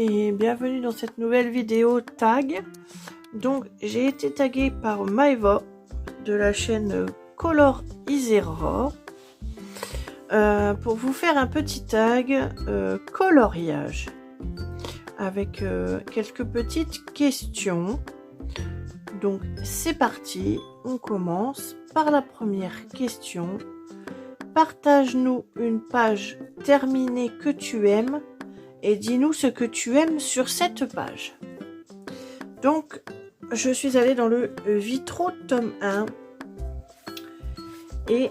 et bienvenue dans cette nouvelle vidéo tag. Donc j'ai été taguée par Maeva de la chaîne Color Isera pour vous faire un petit tag coloriage avec quelques petites questions. Donc c'est parti, on commence par la première question. Partage-nous une page terminée que tu aimes et dis-nous ce que tu aimes sur cette page. Donc, je suis allée dans le Vitro tome 1 et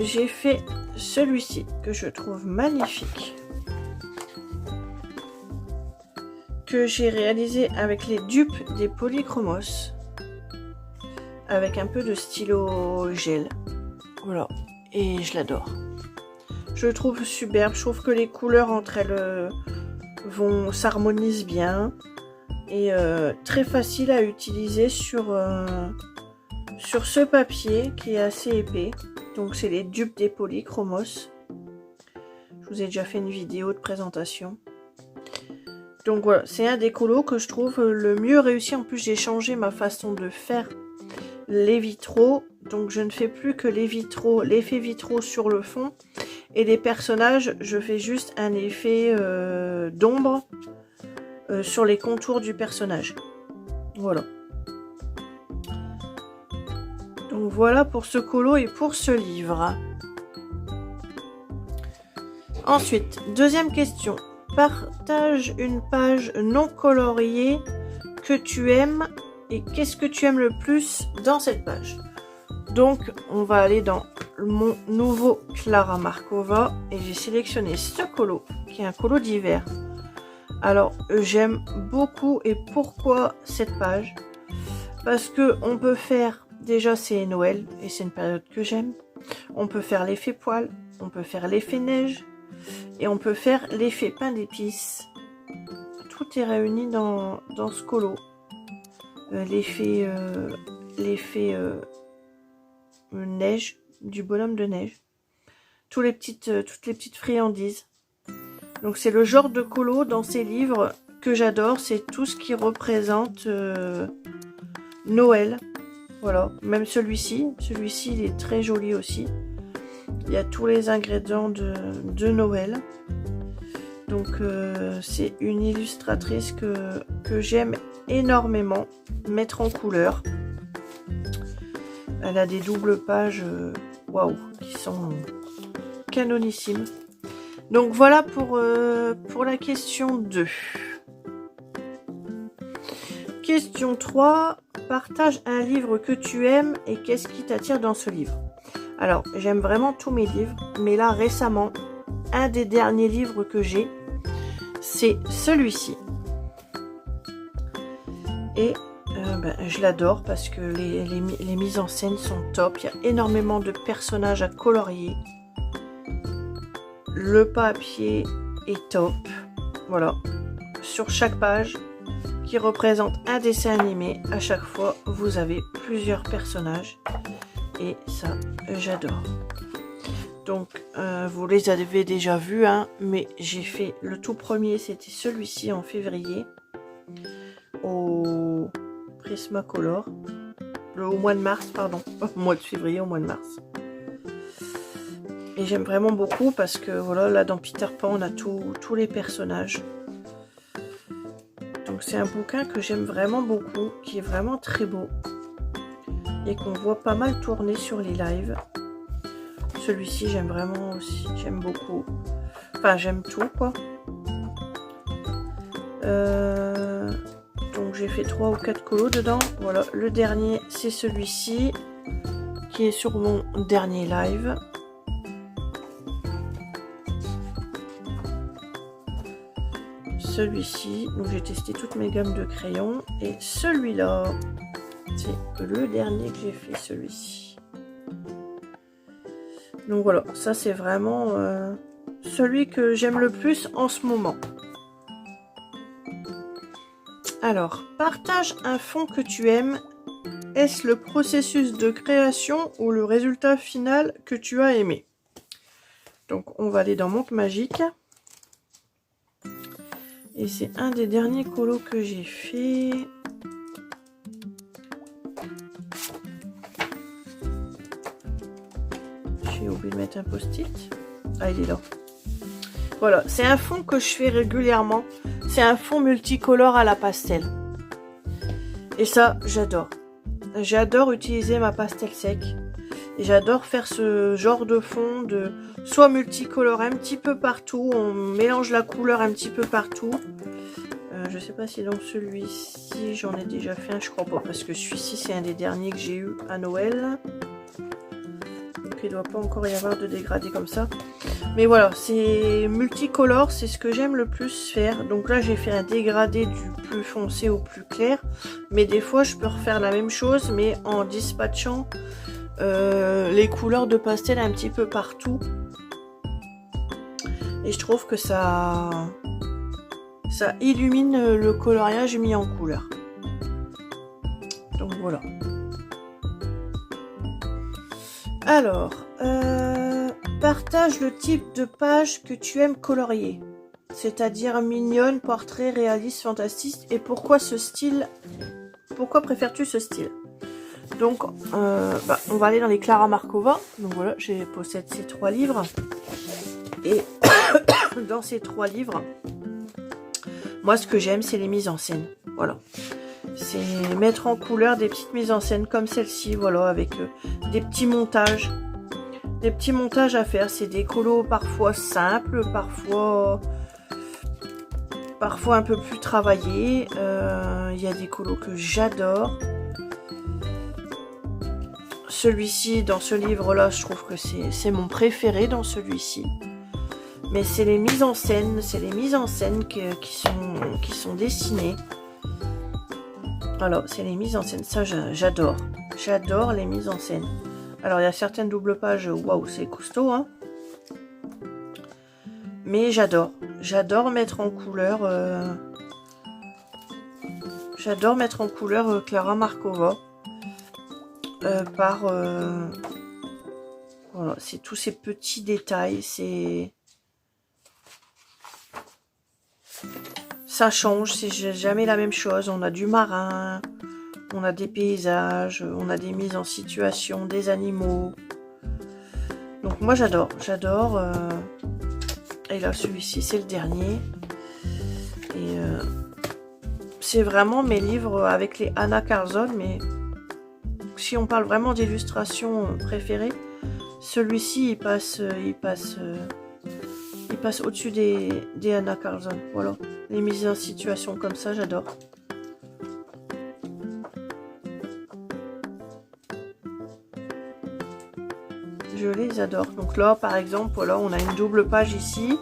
j'ai fait celui-ci que je trouve magnifique, que j'ai réalisé avec les dupes des Polychromos avec un peu de stylo gel. Voilà. Et je l'adore. Je le trouve superbe. Je trouve que les couleurs entre elles s'harmonisent bien. Et très facile à utiliser sur ce papier qui est assez épais. Donc c'est les dupes des Polychromos. Je vous ai déjà fait une vidéo de présentation. Donc voilà, c'est un des colos que je trouve le mieux réussi. En plus j'ai changé ma façon de faire les vitraux. Donc je ne fais plus que l'effet vitraux sur le fond. Et les personnages, je fais juste un effet d'ombre sur les contours du personnage. Voilà. Donc voilà pour ce colo et pour ce livre. Ensuite, deuxième question. Partage une page non coloriée que tu aimes et qu'est-ce que tu aimes le plus dans cette page? Donc, on va aller dans mon nouveau Clara Markova et j'ai sélectionné ce colo qui est un colo d'hiver. Alors, j'aime beaucoup et pourquoi cette page? Parce que on peut faire, déjà c'est Noël et c'est une période que j'aime. On peut faire l'effet poil, on peut faire l'effet neige et on peut faire l'effet pain d'épices. Tout est réuni dans ce colo. L'effet neige, du bonhomme de neige, toutes les petites friandises. Donc c'est le genre de colo dans ces livres que j'adore, c'est tout ce qui représente Noël. Voilà, même celui-ci il est très joli aussi. Il y a tous les ingrédients de Noël. Donc c'est une illustratrice que j'aime énormément mettre en couleur. Elle a des doubles pages waouh, qui sont canonissimes. Donc voilà pour la question 2. Question 3. Partage un livre que tu aimes et qu'est-ce qui t'attire dans ce livre? Alors, j'aime vraiment tous mes livres, mais là récemment, un des derniers livres que j'ai, c'est celui-ci. Et je l'adore parce que les mises en scène sont top. Il y a énormément de personnages à colorier. Le papier est top. Voilà. Sur chaque page qui représente un dessin animé, à chaque fois, vous avez plusieurs personnages. Et ça, j'adore. Donc, vous les avez déjà vus, hein, mais j'ai fait le tout premier, c'était celui-ci en février. Au Prismacolor, au mois de mars, pardon, au mois de février, au mois de mars. Et j'aime vraiment beaucoup parce que voilà, là dans Peter Pan, on a tous les personnages. Donc c'est un bouquin que j'aime vraiment beaucoup, qui est vraiment très beau et qu'on voit pas mal tourner sur les lives. Celui-ci, j'aime vraiment aussi, j'aime beaucoup. Enfin, j'aime tout quoi. Donc j'ai fait 3 ou 4 colos dedans. Voilà, le dernier c'est celui-ci qui est sur mon dernier live. Celui-ci, donc j'ai testé toutes mes gammes de crayons. Et celui-là, c'est le dernier que j'ai fait, celui-ci. Donc voilà, ça c'est vraiment celui que j'aime le plus en ce moment. Alors, partage un fond que tu aimes. Est-ce le processus de création ou le résultat final que tu as aimé? Donc, on va aller dans Montre Magique. Et c'est un des derniers colos que j'ai fait. J'ai oublié de mettre un post-it. Ah, il est là. Voilà, c'est un fond que je fais régulièrement. C'est un fond multicolore à la pastel. Et ça, j'adore. J'adore utiliser ma pastel sec. Et j'adore faire ce genre de fond de soit multicolore un petit peu partout. On mélange la couleur un petit peu partout. Je sais pas si dans celui-ci j'en ai déjà fait un, je crois pas. Parce que celui-ci c'est un des derniers que j'ai eu à Noël. Donc il doit pas encore y avoir de dégradé comme ça. Mais voilà, c'est multicolore, c'est ce que j'aime le plus faire. Donc là j'ai fait un dégradé du plus foncé au plus clair. Mais des fois je peux refaire la même chose mais en dispatchant les couleurs de pastel un petit peu partout. Et je trouve que ça illumine le coloriage mis en couleur. Donc voilà. Alors, partage le type de page que tu aimes colorier. C'est-à-dire mignonne, portrait, réaliste, fantastique. Et pourquoi ce style? Pourquoi préfères-tu ce style? Donc, on va aller dans les Klara Markova. Donc voilà, je possède ces 3 livres. Et dans ces 3 livres, moi, ce que j'aime, c'est les mises en scène. Voilà. C'est mettre en couleur des petites mises en scène comme celle-ci, voilà, avec des petits montages. Des petits montages à faire. C'est des colos parfois simples, parfois un peu plus travaillés. Il y a des colos que j'adore. Celui-ci, dans ce livre-là, je trouve que c'est mon préféré dans celui-ci. Mais c'est les mises en scène, qui sont dessinées. Alors, c'est les mises en scène, ça j'adore. J'adore les mises en scène. Alors, il y a certaines doubles pages, waouh, c'est costaud, hein. Mais j'adore. J'adore mettre en couleur... J'adore mettre en couleur Klara Markova. Voilà, c'est tous ces petits détails, ça change, c'est jamais la même chose. On a du marin, on a des paysages, on a des mises en situation, des animaux. Donc moi j'adore. Et là celui-ci c'est le dernier. Et c'est vraiment mes livres avec les Anna Carlson, mais si on parle vraiment d'illustration préférée, celui-ci il passe au-dessus des Anna Carlson. Voilà, les mises en situation comme ça, j'adore. Je les adore. Donc là, par exemple, voilà, on a une double page ici.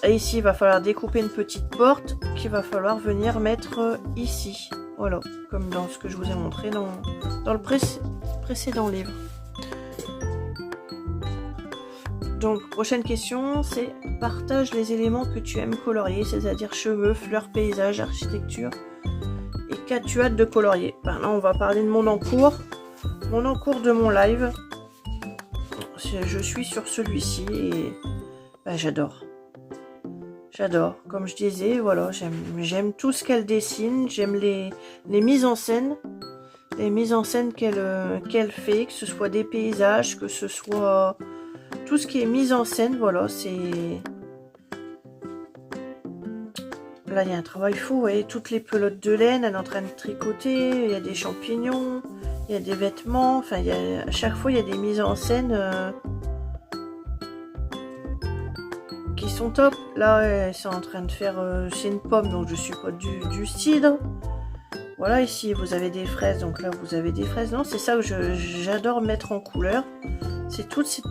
Et ici, il va falloir découper une petite porte qu'il va falloir venir mettre ici. Voilà, comme dans ce que je vous ai montré dans le précédent livre. Donc, prochaine question, c'est partage les éléments que tu aimes colorier, c'est-à-dire cheveux, fleurs, paysages, architecture. Et qu'as-tu hâte de colorier? Ben là, on va parler de mon encours de mon live. Je suis sur celui-ci et ben, j'adore. J'adore. Comme je disais, voilà, j'aime tout ce qu'elle dessine, j'aime les mises en scène. Les mises en scène qu'elle fait, que ce soit des paysages, que ce soit tout ce qui est mise en scène, voilà, c'est... Là, il y a un travail fou, vous voyez, toutes les pelotes de laine, elle est en train de tricoter, il y a des champignons, il y a des vêtements, enfin, à chaque fois, il y a des mises en scène qui sont top. Là, elles sont en train de faire... c'est une pomme, donc je suppose du cidre. Voilà, ici, vous avez des fraises, donc là, vous avez des fraises. Non, c'est ça que j'adore mettre en couleur. C'est toutes ces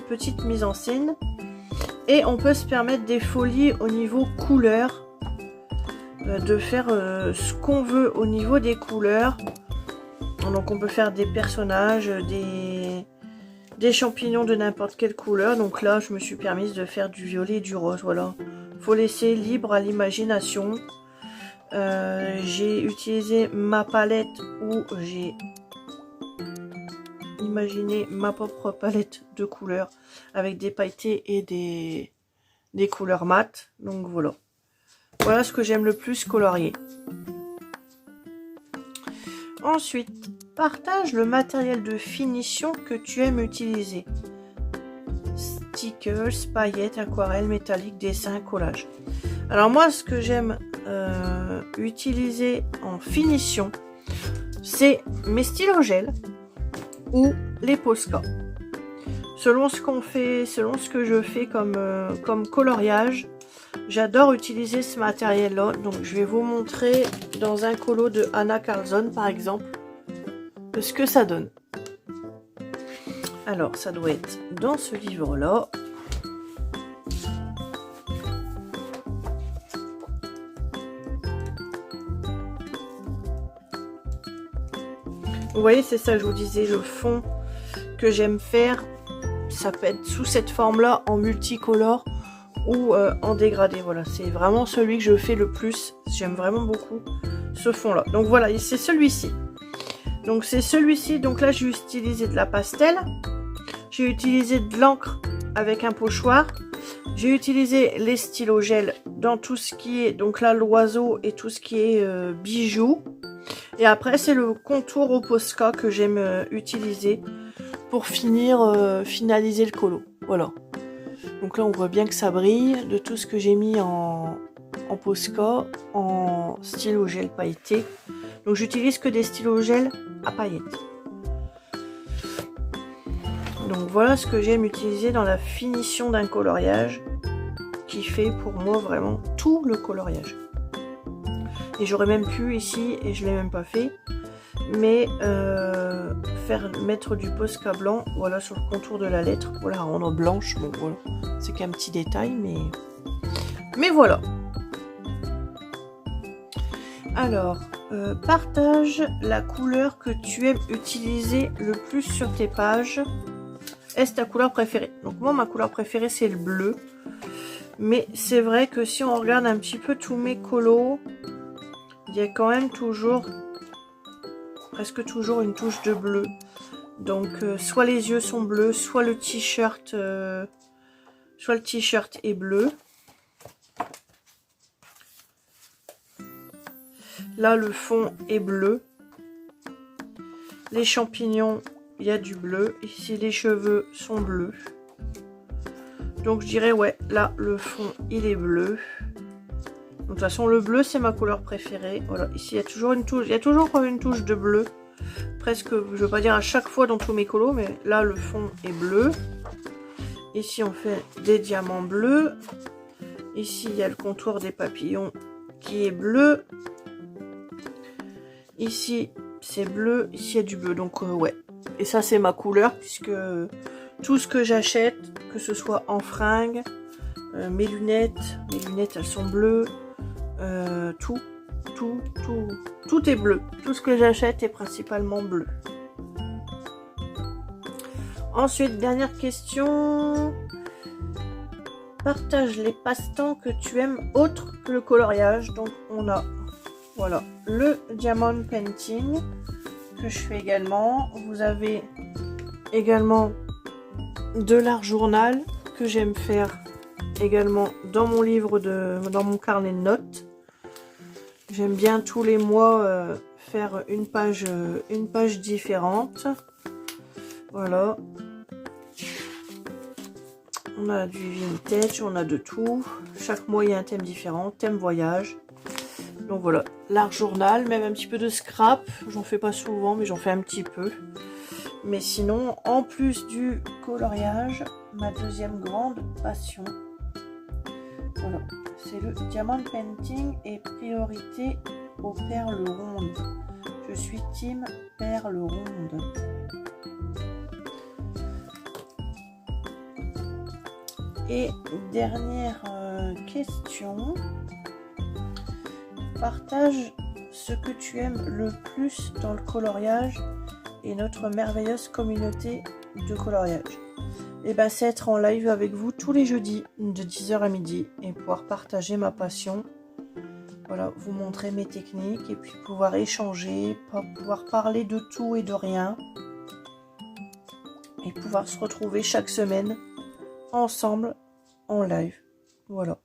petites mises en scène. Et on peut se permettre des folies au niveau couleur. De faire ce qu'on veut au niveau des couleurs. Donc, on peut faire des personnages, des champignons de n'importe quelle couleur. Donc là, je me suis permise de faire du violet et du rose. Voilà. Faut laisser libre à l'imagination. J'ai utilisé ma palette où j'ai imaginé ma propre palette de couleurs avec des pailletés et des couleurs mates. Donc voilà. Voilà ce que j'aime le plus colorier. Ensuite, partage le matériel de finition que tu aimes utiliser. Stickers, paillettes, aquarelles, métalliques, dessins, collage. Alors moi, ce que j'aime utiliser en finition, c'est mes stylos gel ou les Posca. Selon ce qu'on fait, selon ce que je fais comme coloriage, j'adore utiliser ce matériel-là. Donc je vais vous montrer dans un colo de Anna Carlson par exemple ce que ça donne. Alors ça doit être dans ce livre-là. Vous voyez, c'est ça, je vous disais, le fond que j'aime faire, ça peut être sous cette forme-là, en multicolore ou en dégradé. Voilà, c'est vraiment celui que je fais le plus. J'aime vraiment beaucoup ce fond-là. Donc voilà, c'est celui-ci. Donc c'est celui-ci. Donc là, j'ai utilisé de la pastel. J'ai utilisé de l'encre avec un pochoir. J'ai utilisé les stylos gel dans tout ce qui est, donc là, l'oiseau et tout ce qui est bijoux. Et après, c'est le contour au Posca que j'aime utiliser pour finaliser le colo. Voilà. Donc là, on voit bien que ça brille de tout ce que j'ai mis en Posca, en stylo gel pailleté. Donc, j'utilise que des stylos gel à paillettes. Donc, voilà ce que j'aime utiliser dans la finition d'un coloriage qui fait pour moi vraiment tout le coloriage. Et j'aurais même pu ici, et je ne l'ai même pas fait, mais mettre du Posca blanc, voilà, sur le contour de la lettre, voilà, rendre blanche. Bon, voilà, c'est qu'un petit détail, mais voilà. Alors, partage la couleur que tu aimes utiliser le plus sur tes pages. Est-ce ta couleur préférée? Donc moi, ma couleur préférée, c'est le bleu. Mais c'est vrai que si on regarde un petit peu tous mes colos, il y a quand même toujours, presque toujours une touche de bleu. Donc soit les yeux sont bleus, soit le t-shirt est bleu. Là le fond est bleu. Les champignons, il y a du bleu. Ici les cheveux sont bleus. Donc je dirais ouais, là le fond il est bleu. De toute façon, le bleu, c'est ma couleur préférée. Voilà, ici, il y a toujours une touche, une touche de bleu. Presque, je ne veux pas dire à chaque fois dans tous mes colos, mais là, le fond est bleu. Ici, on fait des diamants bleus. Ici, il y a le contour des papillons qui est bleu. Ici, c'est bleu. Ici, il y a du bleu. Donc, ouais. Et ça, c'est ma couleur, puisque tout ce que j'achète, que ce soit en fringues, mes lunettes, elles sont bleues. Tout est bleu. Tout ce que j'achète est principalement bleu. Ensuite, dernière question. Partage les passe-temps que tu aimes autres que le coloriage. Donc on a, voilà, le diamond painting que je fais également. Vous avez également de l'art journal que j'aime faire également dans mon livre dans mon carnet de notes. J'aime bien tous les mois faire une page différente. Voilà. On a du vintage, on a de tout. Chaque mois il y a un thème différent, thème voyage. Donc voilà, l'art journal, même un petit peu de scrap. J'en fais pas souvent, mais j'en fais un petit peu. Mais sinon, en plus du coloriage, ma deuxième grande passion, voilà, c'est le diamond painting et priorité aux perles rondes. Je suis team perles rondes. Et dernière question. Partage ce que tu aimes le plus dans le coloriage et notre merveilleuse communauté de coloriage. Et ben, c'est être en live avec vous tous les jeudis de 10h à midi et pouvoir partager ma passion. Voilà, vous montrer mes techniques et puis pouvoir échanger, pouvoir parler de tout et de rien. Et pouvoir se retrouver chaque semaine ensemble en live. Voilà.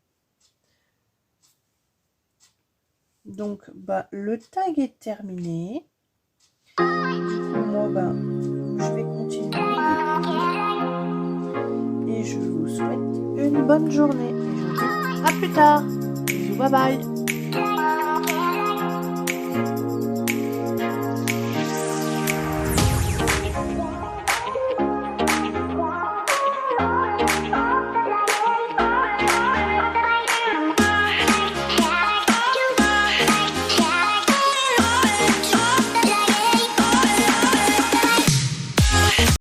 Donc, le tag est terminé. Du coup, moi, je vais continuer. Et je vous souhaite une bonne journée. Et je vous dis à plus tard. Bisous, bye bye.